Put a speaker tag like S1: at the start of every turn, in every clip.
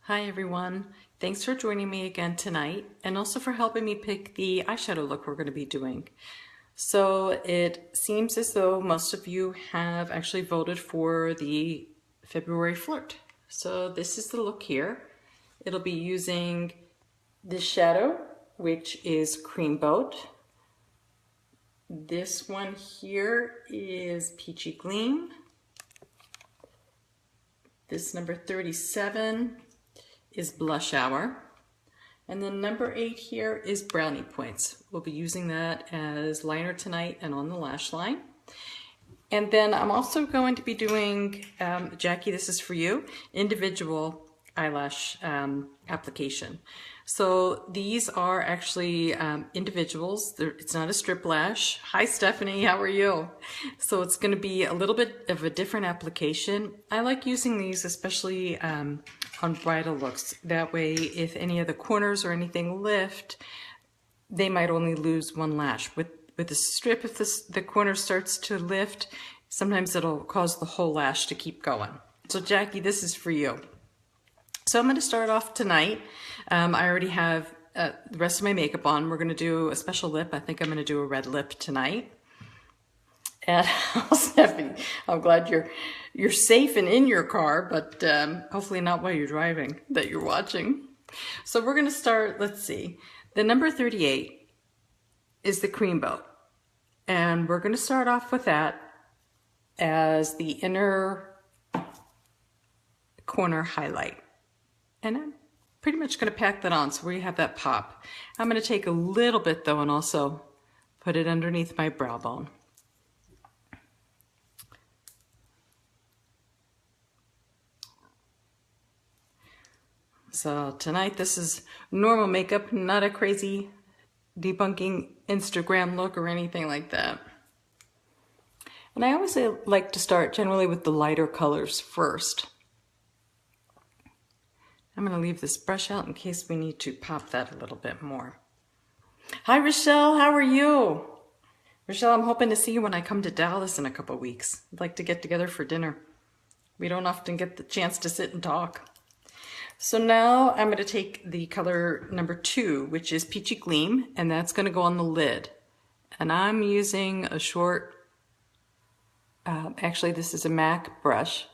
S1: Hi everyone, thanks for joining me again tonight and also for helping me pick the eyeshadow look we're going to be doing. So it seems as though most of you have actually voted for the February Flirt. So this is the look here. It'll be using this shadow, which is Cream Boat. This one here is Peachy Gleam. This number 37 is Blush Hour. And then number 8 here is Brownie Points. We'll be using that as liner tonight and on the lash line. And then I'm also going to be doing, Jackie, this is for you, individual eyelash application. So these are actually individuals. It's not a strip lash. Hi Stephanie, how are you? So it's going to be a little bit of a different application. I like using these especially on bridal looks. That way if any of the corners or anything lift, they might only lose one lash. With the strip, if the corner starts to lift, sometimes it'll cause the whole lash to keep going. So Jackie, this is for you. So I'm going to start off tonight. I already have the rest of my makeup on. We're going to do a special lip. I think I'm going to do a red lip tonight. And Stephanie, I'm glad you're safe and in your car, but hopefully not while you're driving that you're watching. So we're going to start, let's see, the number 38 is the Cream Boat. And we're going to start off with that as the inner corner highlight. And I'm pretty much going to pack that on so we have that pop. I'm going to take a little bit though and also put it underneath my brow bone. So tonight this is normal makeup, not a crazy debunking Instagram look or anything like that. And I always like to start generally with the lighter colors first. I'm going to leave this brush out in case we need to pop that a little bit more. Hi Rochelle, how are you? Rochelle, I'm hoping to see you when I come to Dallas in a couple weeks. I'd like to get together for dinner. We don't often get the chance to sit and talk. So now I'm going to take the color number 2, which is Peachy Gleam, and that's going to go on the lid. And I'm using a short, actually this is a MAC brush.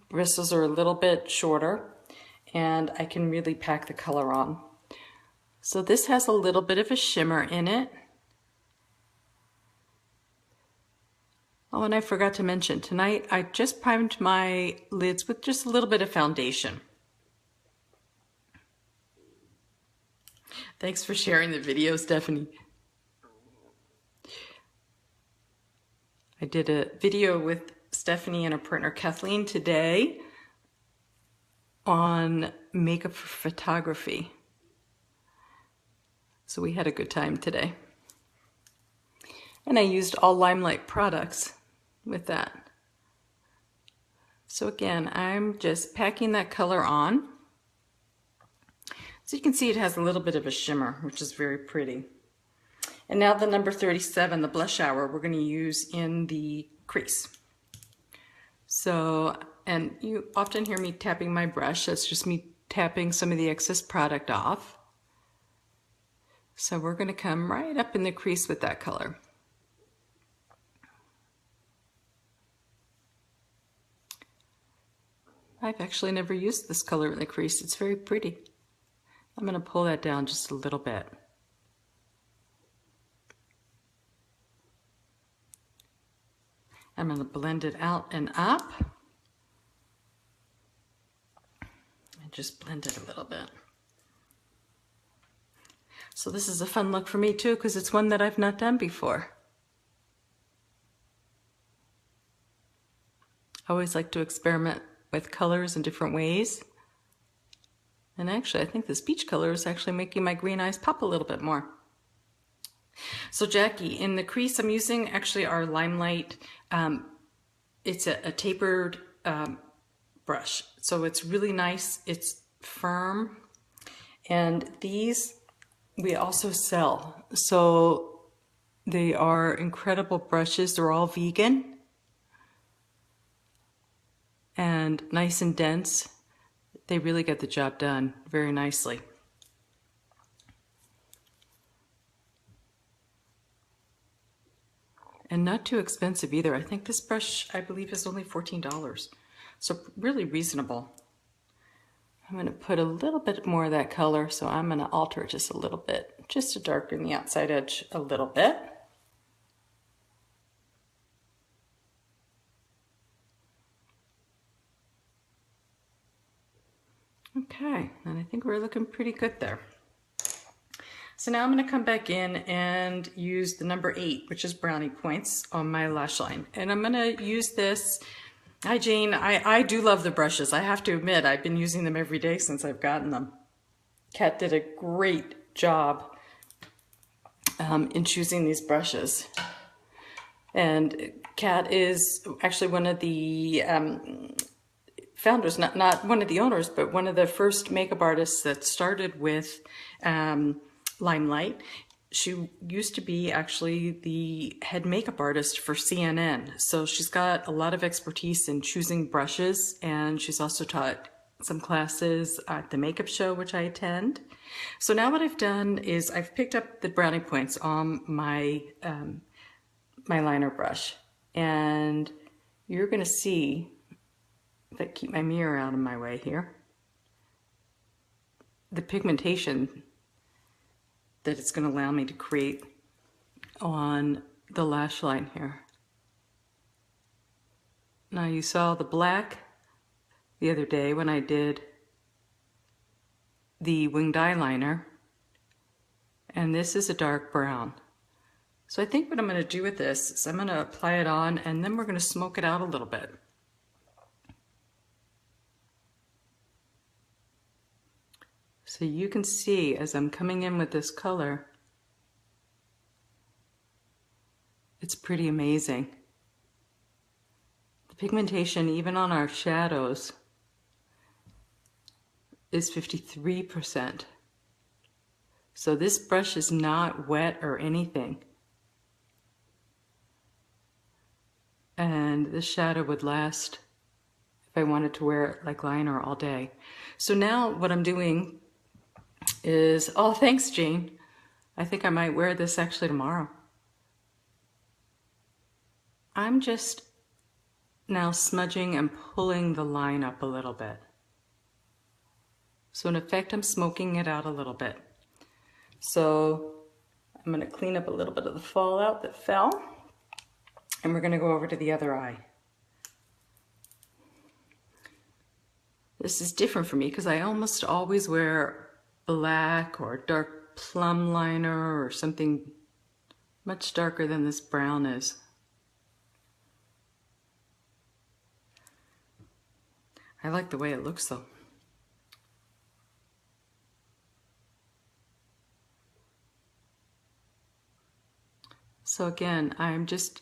S1: Bristles are a little bit shorter, and I can really pack the color on. So this has a little bit of a shimmer in it. Oh, and I forgot to mention, tonight I just primed my lids with just a little bit of foundation. Thanks for sharing the video, Stephanie. I did a video with Stephanie and her partner Kathleen today on makeup for photography. So we had a good time today. And I used all Limelight products with that. So again, I'm just packing that color on. So you can see it has a little bit of a shimmer, which is very pretty. And now the number 37, the Blush Hour, we're going to use in the crease. So, and you often hear me tapping my brush. That's just me tapping some of the excess product off. So we're going to come right up in the crease with that color. I've actually never used this color in the crease. It's very pretty. I'm going to pull that down just a little bit. I'm going to blend it out and up. And just blend it a little bit. So this is a fun look for me too, because it's one that I've not done before. I always like to experiment with colors in different ways. And actually, I think this peach color is actually making my green eyes pop a little bit more. So Jackie, in the crease, I'm using actually our Limelight. It's a tapered brush. So it's really nice. It's firm. And these we also sell. So they are incredible brushes. They're all vegan and nice and dense. they really get the job done very nicely. And not too expensive either. I think this brush, I believe, is only $14. So really reasonable. I'm going to put a little bit more of that color, so I'm going to alter it just a little bit, just to darken the outside edge a little bit. Okay, and I think we're looking pretty good there. So now I'm going to come back in and use the number 8, which is brownie points, on my lash line. And I'm going to use this. Hi, Jane. I do love the brushes. I have to admit, I've been using them every day since I've gotten them. Kat did a great job in choosing these brushes. And Kat is actually one of the founders, not one of the owners, but one of the first makeup artists that started with Limelight. She used to be actually the head makeup artist for CNN. So she's got a lot of expertise in choosing brushes, and she's also taught some classes at the makeup show, which I attend. So now what I've done is I've picked up the brownie points on my my liner brush, and you're going to see, if I keep my mirror out of my way here, the pigmentation that it's going to allow me to create on the lash line here. Now you saw the black the other day when I did the winged eyeliner, and this is a dark brown. So I think what I'm going to do with this is I'm going to apply it on, and then we're going to smoke it out a little bit. So you can see as I'm coming in with this color, it's pretty amazing. The pigmentation, even on our shadows, is 53%. So this brush is not wet or anything. And this shadow would last if I wanted to wear it like liner all day. So now what I'm doing is, oh, thanks, Jane. I think I might wear this actually tomorrow. I'm just now smudging and pulling the line up a little bit. So in effect, I'm smoking it out a little bit. So I'm going to clean up a little bit of the fallout that fell, and we're going to go over to the other eye. This is different for me because I almost always wear black or dark plum liner or something much darker than this brown is. I like the way it looks though. So again, I'm just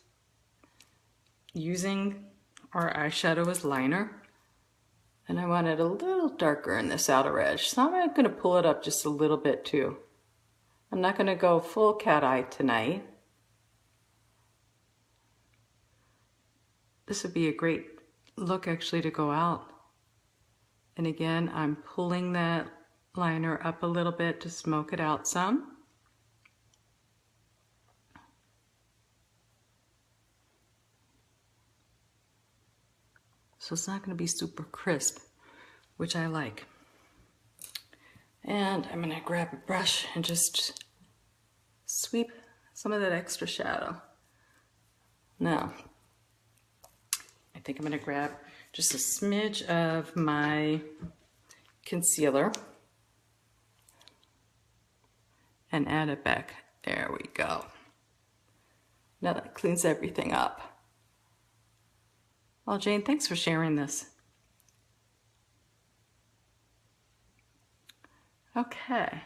S1: using our eyeshadow as liner. And I want it a little darker in this outer edge. So I'm going to pull it up just a little bit too. I'm not going to go full cat eye tonight. This would be a great look actually to go out. And again, I'm pulling that liner up a little bit to smoke it out some. So it's not going to be super crisp, which I like. And I'm going to grab a brush and just sweep some of that extra shadow. Now, I think I'm going to grab just a smidge of my concealer and add it back. There we go. Now that cleans everything up. Well, Jane, thanks for sharing this. Okay.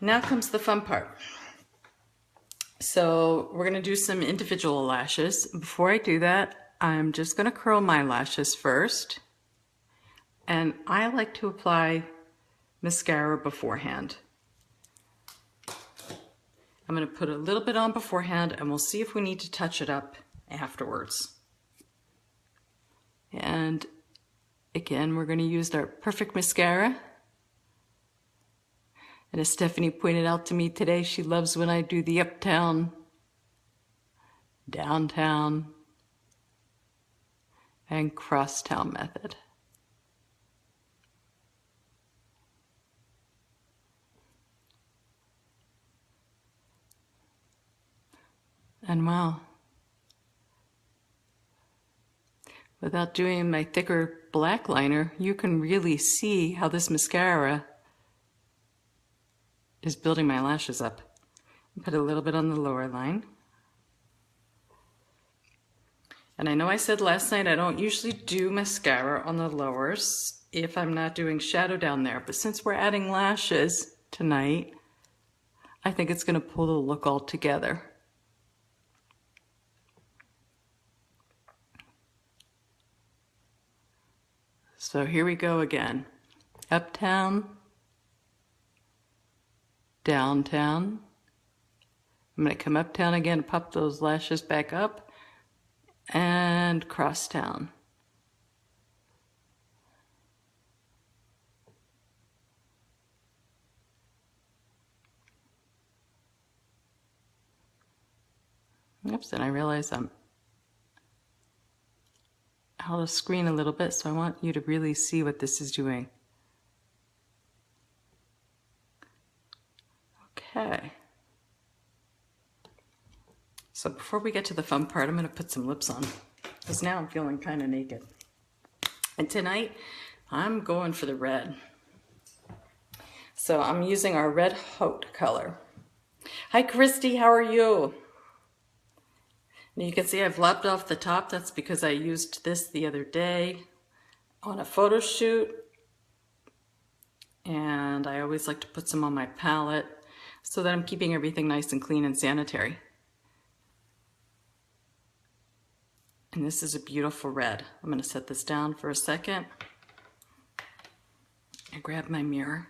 S1: Now comes the fun part. So we're going to do some individual lashes. Before I do that, I'm just going to curl my lashes first. And I like to apply mascara beforehand. I'm going to put a little bit on beforehand, and we'll see if we need to touch it up afterwards. And again, we're going to use our Perfect Mascara. And as Stephanie pointed out to me today, she loves when I do the uptown, downtown, and crosstown method. And wow, without doing my thicker black liner, you can really see how this mascara is building my lashes up. Put a little bit on the lower line. And I know I said last night I don't usually do mascara on the lowers if I'm not doing shadow down there, but since we're adding lashes tonight, I think it's going to pull the look all together. So here we go again. Uptown, downtown. I'm going to come uptown again, pop those lashes back up, and crosstown. Oops, and I realize I'm out of screen a little bit, so I want you to really see what this is doing. Okay. So before we get to the fun part, I'm going to put some lips on, because now I'm feeling kind of naked. And tonight, I'm going for the red. So I'm using our Red Hot color. Hi, Christy, how are you? And you can see I've lopped off the top. That's because I used this the other day on a photo shoot. And I always like to put some on my palette so that I'm keeping everything nice and clean and sanitary. And this is a beautiful red. I'm going to set this down for a second. I grab my mirror.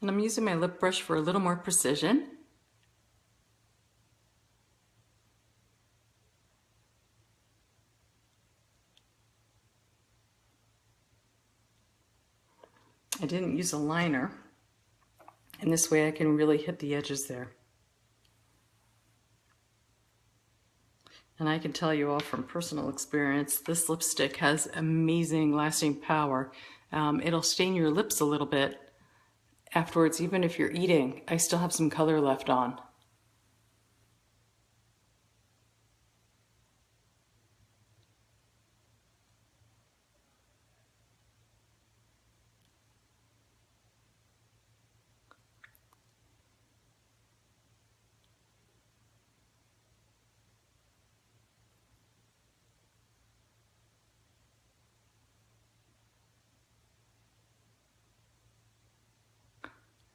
S1: And I'm using my lip brush for a little more precision. I didn't use a liner, and this way I can really hit the edges there. And I can tell you all from personal experience, this lipstick has amazing lasting power. It'll stain your lips a little bit afterwards, even if you're eating. I still have some color left on.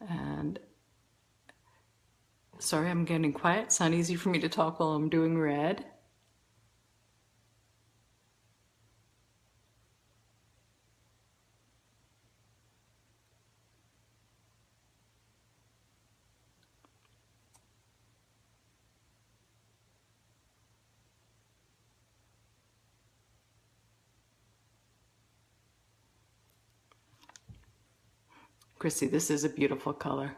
S1: And sorry, I'm getting quiet. It's not easy for me to talk while I'm doing red. Chrissy, this is a beautiful color.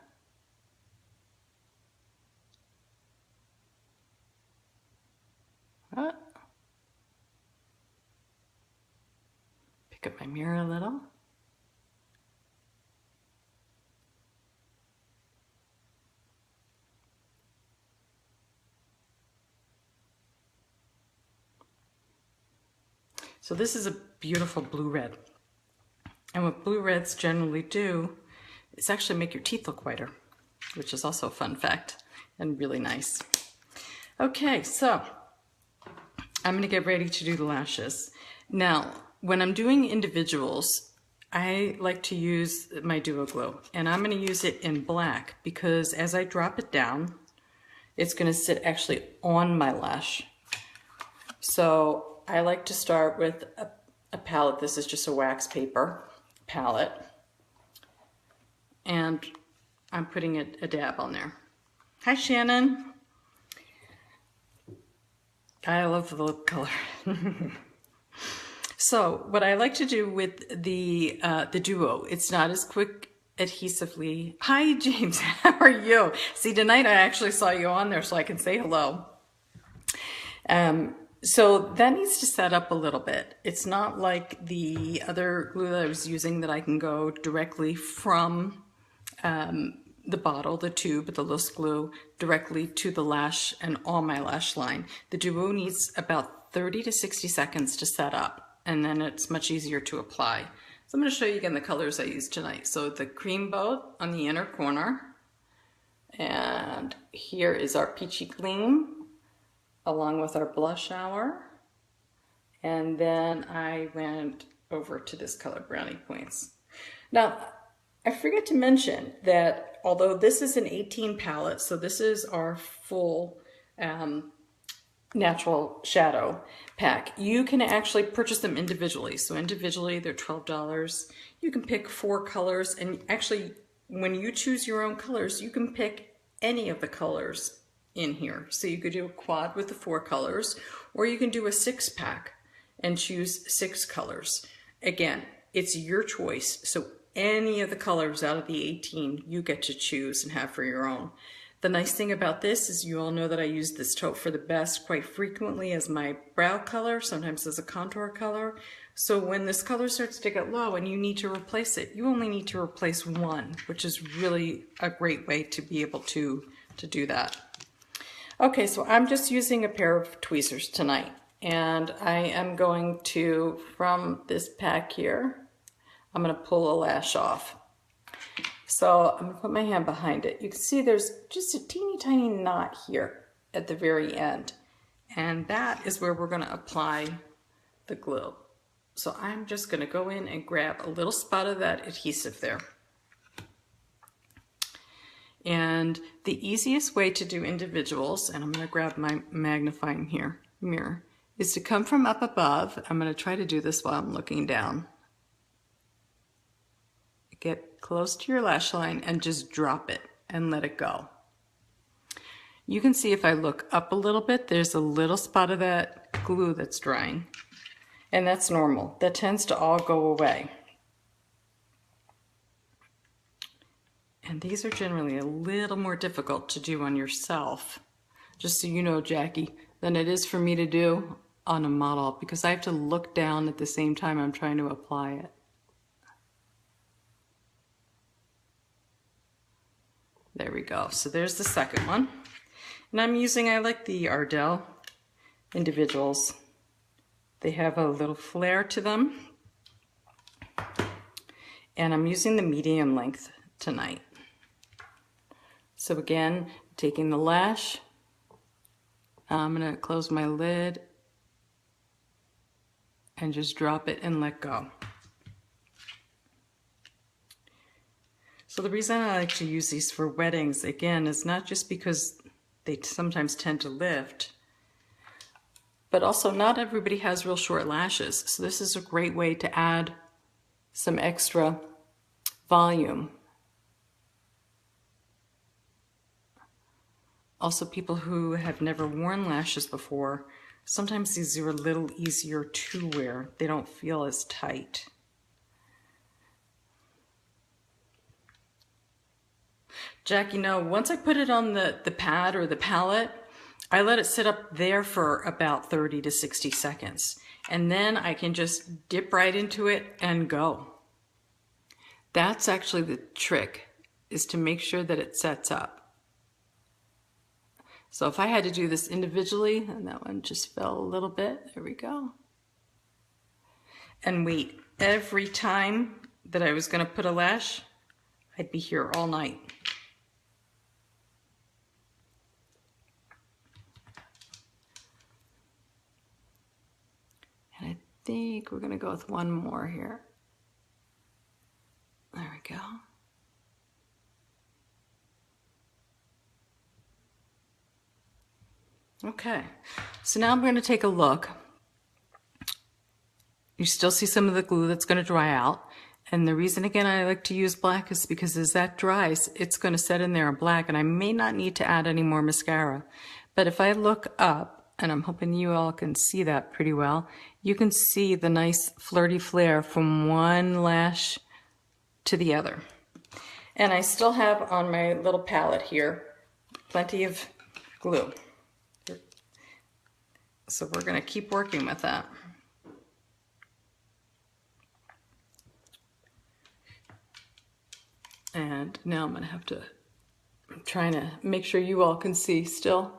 S1: Pick up my mirror a little. So this is a beautiful blue red. And what blue reds generally do is actually make your teeth look whiter, which is also a fun fact and really nice. Okay, so I'm gonna get ready to do the lashes. Now, when I'm doing individuals, I like to use my Duo Glow, and I'm gonna use it in black because as I drop it down, it's gonna sit actually on my lash. So I like to start with a palette. This is just a wax paper palette. And I'm putting a dab on there. Hi, Shannon. I love the lip color. So what I like to do with the Duo, it's not as quick adhesively. Hi, James. How are you? See, tonight I actually saw you on there so I can say hello. So that needs to set up a little bit. It's not like the other glue that I was using that I can go directly from the bottle, the tube, the loose glue, directly to the lash and on my lash line. The Duo needs about 30 to 60 seconds to set up, and then it's much easier to apply. So I'm going to show you again the colors I used tonight. So the cream boat on the inner corner, and here is our peachy gleam along with our blush hour, and then I went over to this color, Brownie Points. Now, I forget to mention that although this is an 18 palette, so this is our full natural shadow pack, you can actually purchase them individually. So individually, they're $12. You can pick 4 colors, and actually, when you choose your own colors, you can pick any of the colors in here. So you could do a quad with the 4 colors, or you can do a 6-pack and choose 6 colors. Again, it's your choice. So any of the colors out of the 18 you get to choose and have for your own. The nice thing about this is you all know that I use this taupe for the best quite frequently as my brow color, sometimes as a contour color. So when this color starts to get low and you need to replace it, you only need to replace one, which is really a great way to be able to do that. Okay, so I'm just using a pair of tweezers tonight, and I am going to, from this pack here, I'm going to pull a lash off. So I'm going to put my hand behind it. You can see there's just a teeny tiny knot here at the very end, and that is where we're going to apply the glue. So I'm just going to go in and grab a little spot of that adhesive there. And the easiest way to do individuals, and I'm going to grab my magnifying mirror, is to come from up above. I'm going to try to do this while I'm looking down. Get close to your lash line and just drop it and let it go. You can see if I look up a little bit, there's a little spot of that glue that's drying. And that's normal. That tends to all go away. And these are generally a little more difficult to do on yourself, just so you know, Jackie, than it is for me to do on a model, because I have to look down at the same time I'm trying to apply it. There we go. So there's the second one. And I'm using, I like the Ardell individuals. They have a little flare to them. And I'm using the medium length tonight. So again, taking the lash, I'm going to close my lid and just drop it and let go. So the reason I like to use these for weddings, again, is not just because they sometimes tend to lift, but also not everybody has real short lashes. So this is a great way to add some extra volume. Also, people who have never worn lashes before, sometimes these are a little easier to wear. They don't feel as tight. Jackie, no, once I put it on the pad or the palette, I let it sit up there for about 30 to 60 seconds. And then I can just dip right into it and go. That's actually the trick, is to make sure that it sets up. So if I had to do this individually, and that one just fell a little bit, there we go. And wait, every time that I was going to put a lash, I'd be here all night. And I think we're going to go with one more here. There we go. Okay, so now I'm going to take a look. You still see some of the glue that's going to dry out. And the reason, again, I like to use black is because as that dries, it's going to set in there in black, and I may not need to add any more mascara. But if I look up, and I'm hoping you all can see that pretty well, you can see the nice flirty flare from one lash to the other. And I still have on my little palette here plenty of glue. So we're going to keep working with that. And now I'm going to have to, I'm trying to make sure you all can see still.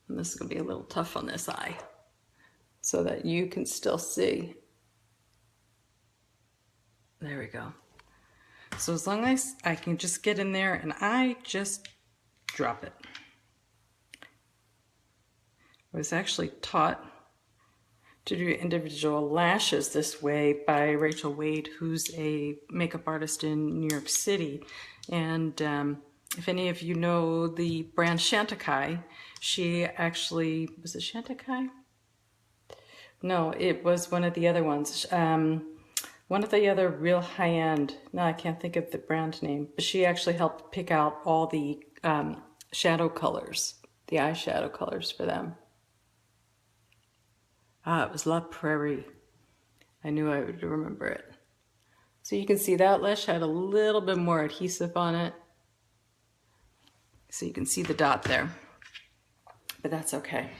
S1: And this is going to be a little tough on this eye so that you can still see. There we go. So as long as I can just get in there and I just drop it. I was actually taught to do individual lashes this way by Rachel Wade, who's a makeup artist in New York City. And if any of you know the brand Chantecaille, she actually, was it Chantecaille? No, it was one of the other ones. One of the other real high-end, no, I can't think of the brand name, but she actually helped pick out all the shadow colors, the eyeshadow colors for them. Ah, it was La Prairie. I knew I would remember it. So you can see that lash had a little bit more adhesive on it. So you can see the dot there, but that's okay.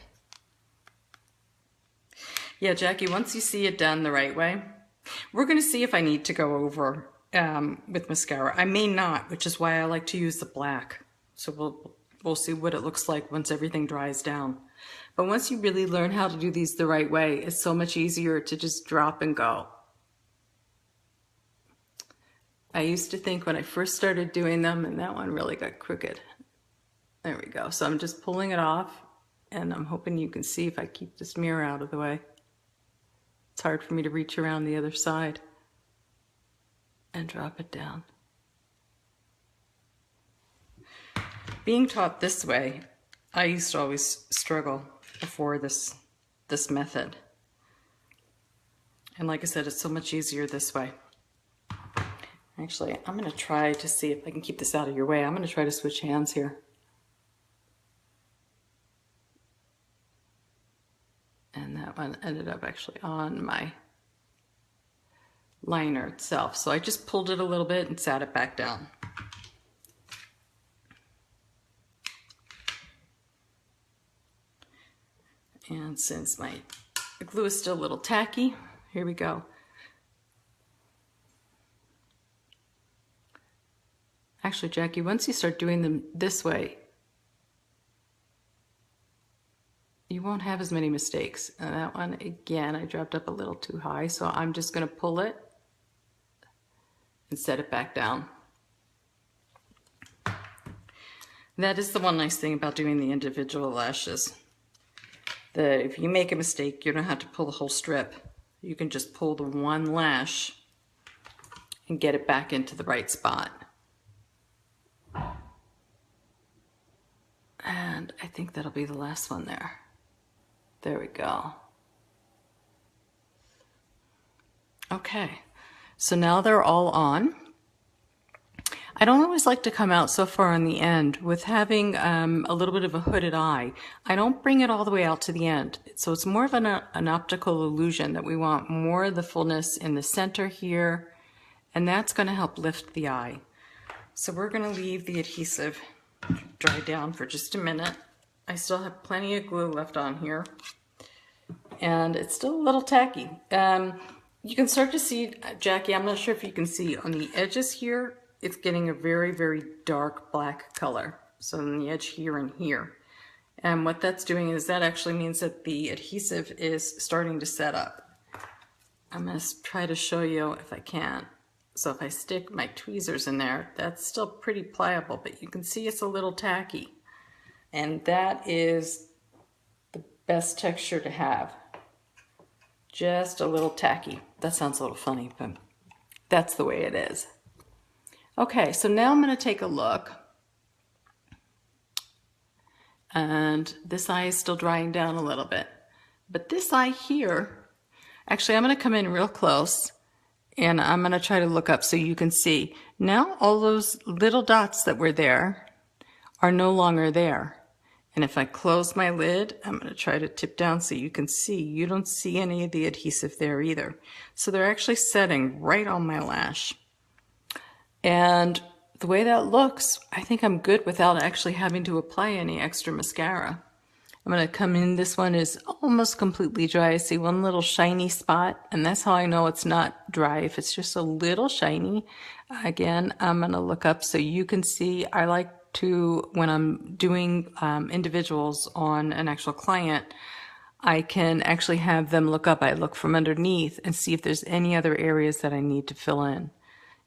S1: Yeah, Jackie, once you see it done the right way, we're going to see if I need to go over with mascara. I may not, which is why I like to use the black. So we'll see what it looks like once everything dries down. But once you really learn how to do these the right way, it's so much easier to just drop and go. I used to think when I first started doing them, and that one really got crooked. There we go. So I'm just pulling it off, and I'm hoping you can see if I keep this mirror out of the way. It's hard for me to reach around the other side and drop it down. Being taught this way, I used to always struggle before this method. And like I said, it's so much easier this way. Actually, I'm going to try to see if I can keep this out of your way. I'm going to try to switch hands here. And that one ended up actually on my liner itself. So I just pulled it a little bit and sat it back down. And since my glue is still a little tacky, here we go. Actually, Jackie, once you start doing them this way, you won't have as many mistakes. And that one, again, I dropped up a little too high, so I'm just going to pull it and set it back down. That is the one nice thing about doing the individual lashes. That if you make a mistake, you don't have to pull the whole strip. You can just pull the one lash and get it back into the right spot. And I think that'll be the last one there. There we go. Okay, so now they're all on. I don't always like to come out so far on the end with having a little bit of a hooded eye. I don't bring it all the way out to the end. So it's more of an optical illusion that we want more of the fullness in the center here, and that's going to help lift the eye. So we're going to leave the adhesive dry down for just a minute. I still have plenty of glue left on here, and it's still a little tacky. You can start to see, Jackie, I'm not sure if you can see on the edges here, it's getting a very, very dark black color. So on the edge here and here. And what that's doing is that actually means that the adhesive is starting to set up. I'm going to try to show you if I can. So if I stick my tweezers in there, that's still pretty pliable, but you can see it's a little tacky. And that is the best texture to have. Just a little tacky. That sounds a little funny, but that's the way it is. Okay, so now I'm going to take a look. And this eye is still drying down a little bit. But this eye here, actually I'm going to come in real close And I'm going to try to look up so you can see. Now all those little dots that were there are no longer there. And if I close my lid, I'm going to try to tip down so you can see. You don't see any of the adhesive there either. So they're actually setting right on my lash. And the way that looks, I think I'm good without actually having to apply any extra mascara. I'm going to come in. This one is almost completely dry. I see one little shiny spot, and that's how I know it's not dry. If it's just a little shiny, again, I'm going to look up so you can see. I like to, when I'm doing individuals on an actual client, I can actually have them look up. I look from underneath and see if there's any other areas that I need to fill in.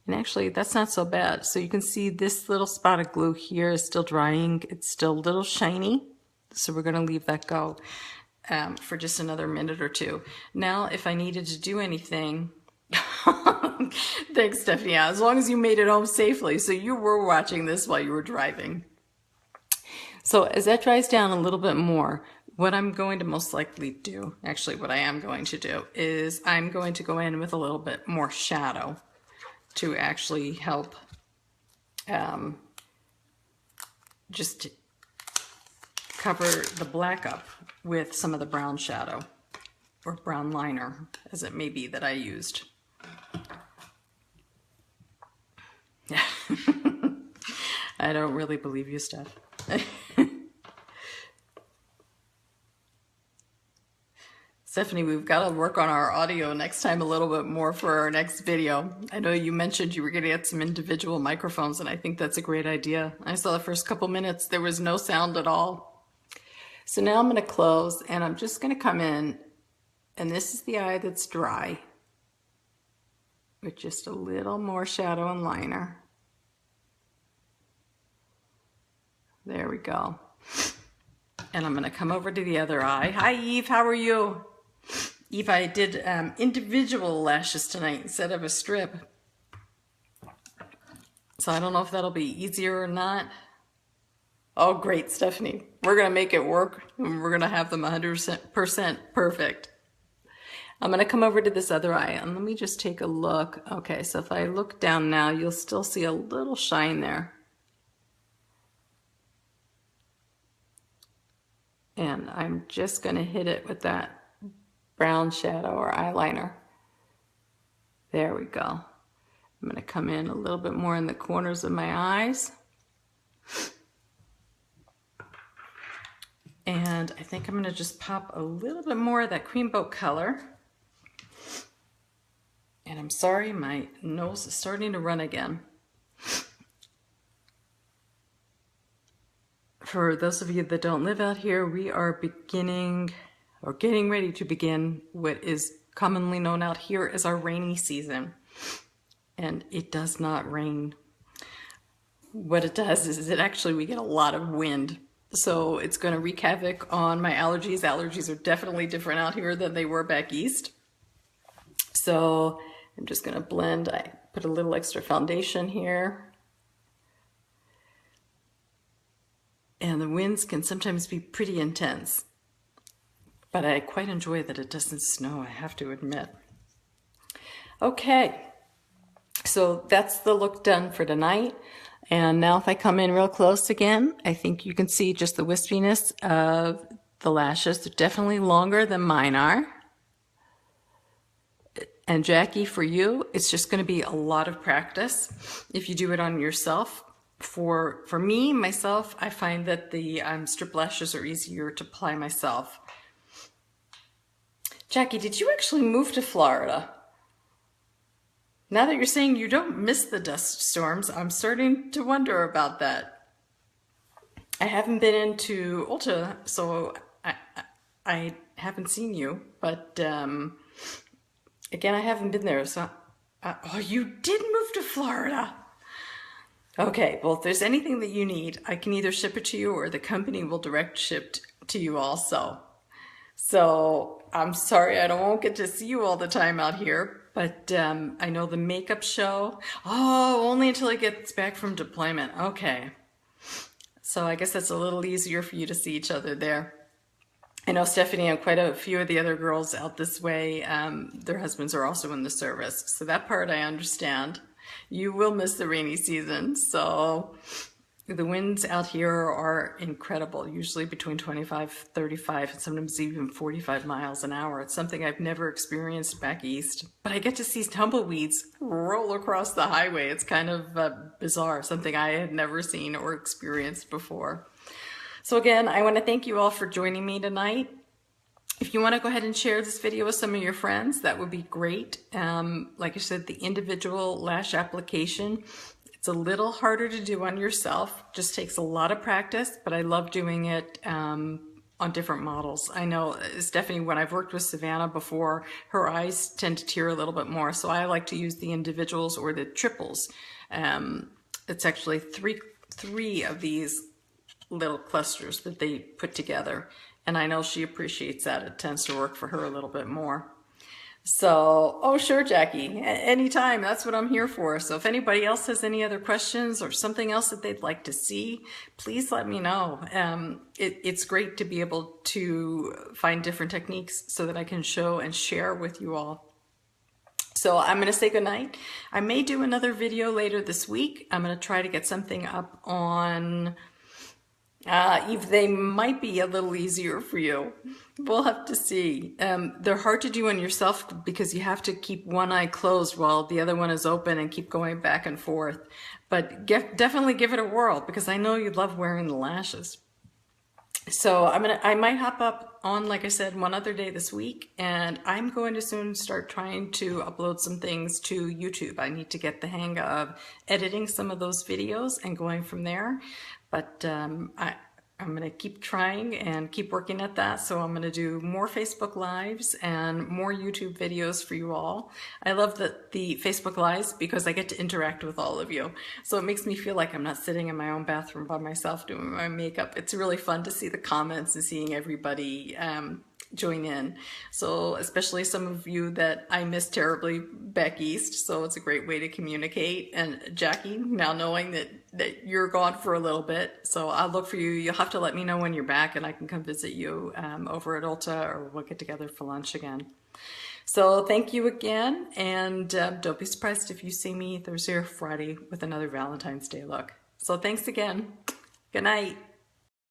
S1: And actually, that's not so bad. So you can see this little spot of glue here is still drying. It's still a little shiny. So we're going to leave that go for just another minute or two. Now, if I needed to do anything, thanks, Stephanie. As long as you made it home safely. So you were watching this while you were driving. So as that dries down a little bit more, what I'm going to most likely do, actually what I am going to do, is I'm going to go in with a little bit more shadow to actually help just cover the black up with some of the brown shadow or brown liner, as it may be, that I used. Yeah. I don't really believe you, Steph. Stephanie, we've got to work on our audio next time a little bit more for our next video. I know you mentioned you were going to get some individual microphones, and I think that's a great idea. I saw the first couple minutes, there was no sound at all. So now I'm going to close, and I'm just going to come in, and this is the eye that's dry, with just a little more shadow and liner. There we go. And I'm going to come over to the other eye. Hi, Eve. How are you? Eve, I did individual lashes tonight instead of a strip. So I don't know if that'll be easier or not. Oh, great, Stephanie. We're going to make it work, and we're going to have them 100% perfect. I'm going to come over to this other eye, and let me just take a look. Okay, so if I look down now, you'll still see a little shine there. And I'm just going to hit it with that brown shadow or eyeliner. There we go. I'm going to come in a little bit more in the corners of my eyes. And I think I'm going to just pop a little bit more of that cream boat color. And I'm sorry, my nose is starting to run again. For those of you that don't live out here, we are beginning or getting ready to begin what is commonly known out here as our rainy season. And it does not rain. What it does is we get a lot of wind. So it's going to wreak havoc on my allergies. Allergies are definitely different out here than they were back east. So I'm just going to blend. I put a little extra foundation here. And the winds can sometimes be pretty intense. But I quite enjoy that it doesn't snow, I have to admit. Okay, so that's the look done for tonight. And now if I come in real close again, I think you can see just the wispiness of the lashes. They're definitely longer than mine are. And Jackie, for you, it's just going to be a lot of practice if you do it on yourself. For me, myself, I find that the strip lashes are easier to apply myself. Jackie, did you actually move to Florida? Now that you're saying you don't miss the dust storms, I'm starting to wonder about that. I haven't been into Ulta, so I haven't seen you, but again, I haven't been there. So, oh, you did move to Florida. Okay, well, if there's anything that you need, I can either ship it to you or the company will direct ship to you also. So I'm sorry I won't get to see you all the time out here. But I know the makeup show, oh, only until he gets back from deployment. Okay. So I guess that's a little easier for you to see each other there. I know Stephanie and quite a few of the other girls out this way, their husbands are also in the service. So that part I understand. You will miss the rainy season. So the winds out here are incredible, usually between 25, 35, and sometimes even 45 miles an hour. It's something I've never experienced back east, but I get to see tumbleweeds roll across the highway. It's kind of bizarre, something I had never seen or experienced before. So again, I want to thank you all for joining me tonight. If you want to go ahead and share this video with some of your friends, that would be great. Like I said, the individual lash application, it's a little harder to do on yourself, just takes a lot of practice, but I love doing it on different models. I know Stephanie, when I've worked with Savannah before, her eyes tend to tear a little bit more, so I like to use the individuals or the triples. It's actually three of these little clusters that they put together, and I know she appreciates that. It tends to work for her a little bit more. So, oh sure, Jackie, anytime, that's what I'm here for. So if anybody else has any other questions or something else that they'd like to see, please let me know. It's great to be able to find different techniques so that I can show and share with you all. So I'm going to say goodnight. I may do another video later this week. I'm going to try to get something up on if they might be a little easier for you. We'll have to see. They're hard to do on yourself because you have to keep one eye closed while the other one is open and keep going back and forth. But definitely give it a whirl because I know you love wearing the lashes. So I might hop up on, like I said, one other day this week, and I'm going to soon start trying to upload some things to YouTube. I need to get the hang of editing some of those videos and going from there. But I'm going to keep trying and keep working at that. So I'm going to do more Facebook Lives and more YouTube videos for you all. I love the Facebook Lives because I get to interact with all of you. So it makes me feel like I'm not sitting in my own bathroom by myself doing my makeup. It's really fun to see the comments and seeing everybody join in. So especially some of you that I miss terribly back east. So it's a great way to communicate. And Jackie, now knowing that you're gone for a little bit, so I'll look for you. You'll have to let me know when you're back and I can come visit you over at Ulta, or we'll get together for lunch again. So thank you again, and don't be surprised if you see me Thursday or Friday with another Valentine's Day look. So thanks again. Good night.